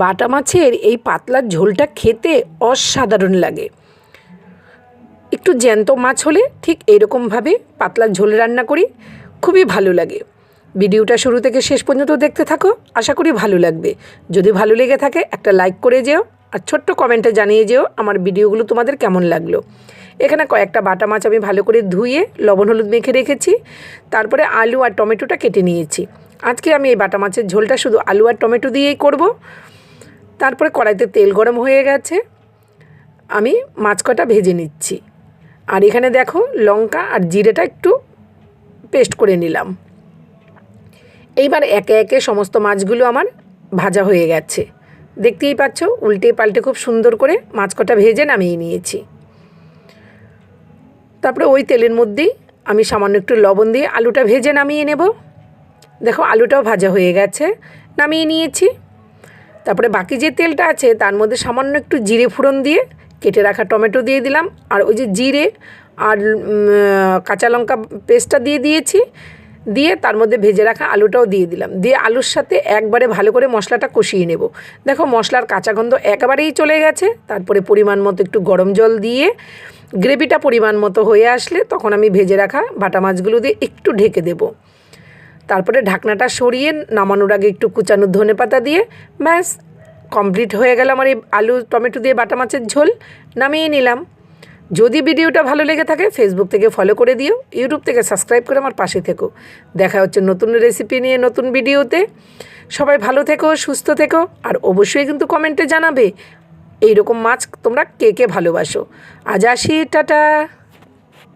বাটা মাছের এই পাতলার ঝোলটা খেতে অসাধারণ লাগে। একটু জ্যান্ত মাছ হলে ঠিক এইরকমভাবে পাতলার ঝোল রান্না করি, খুবই ভালো লাগে। ভিডিওটা শুরু থেকে শেষ পর্যন্ত দেখতে থাকো, আশা করি ভালো লাগবে। যদি ভালো লেগে থাকে একটা লাইক করে যেও, আর ছোট্ট কমেন্টে জানিয়ে যেও আমার ভিডিওগুলো তোমাদের কেমন লাগলো। এখানে কয়েকটা বাটা মাছ আমি ভালো করে ধুয়ে লবণ হলুদ মেখে রেখেছি। তারপরে আলু আর টমেটোটা কেটে নিয়েছি। আজকে আমি এই বাটা মাছের ঝোলটা শুধু আলু আর টমেটো দিয়েই করব। তারপরে কড়াইতে তেল গরম হয়ে গেছে, আমি মাছ কটা ভেজে নিচ্ছি। আর এখানে দেখো লঙ্কা আর জিরেটা একটু পেস্ট করে নিলাম। এইবার একে একে সমস্ত মাছগুলো আমার ভাজা হয়ে গেছে, দেখতেই পাচ্ছ। উল্টে পাল্টে খুব সুন্দর করে মাছ কটা ভেজে নামিয়ে নিয়েছি। তারপরে ওই তেলের মধ্যেই আমি সামান্য একটু লবণ দিয়ে আলুটা ভেজে নামিয়ে নেব। দেখো আলুটাও ভাজা হয়ে গেছে, নামিয়ে নিয়েছি। তারপরে বাকি যে তেলটা আছে তার মধ্যে সামান্য একটু জিরে ফোড়ন দিয়ে কেটে রাখা টমেটো দিয়ে দিলাম। আর ওই যে জিরে আর কাঁচা লঙ্কা পেস্টটা দিয়ে দিয়েছি, দিয়ে তার মধ্যে ভেজে রাখা আলুটাও দিয়ে দিলাম। দিয়ে আলুর সাথে একবারে ভালো করে মশলাটা কষিয়ে নেব। দেখো মশলার কাঁচা গন্ধ একেবারেই চলে গেছে। তারপরে পরিমাণ মতো একটু গরম জল দিয়ে গ্রেভিটা পরিমাণ মতো হয়ে আসলে তখন আমি ভেজে রাখা বাটা মাছগুলো দিয়ে একটু ঢেকে দেব। তারপরে ঢাকনাটা সরিয়ে নামানোর আগে একটু কুচানো ধনেপাতা দিয়ে ব্যাস কমপ্লিট হয়ে গেল আমার এই আলু টমেটো দিয়ে বাটা মাছের ঝোল। নামিয়ে নিলাম। যদি ভিডিওটা ভালো লেগে থাকে ফেসবুক থেকে ফলো করে দিও, ইউটিউব থেকে সাবস্ক্রাইব করে আমার পাশে থেকো। দেখা হচ্ছে নতুন রেসিপি নিয়ে নতুন ভিডিওতে। সবাই ভালো থেকো, সুস্থ থেকো, আর অবশ্যই কিন্তু কমেন্টে জানাবে এইরকম মাছ তোমরা কে কে ভালোবাসো। আজ আসি, টাটা।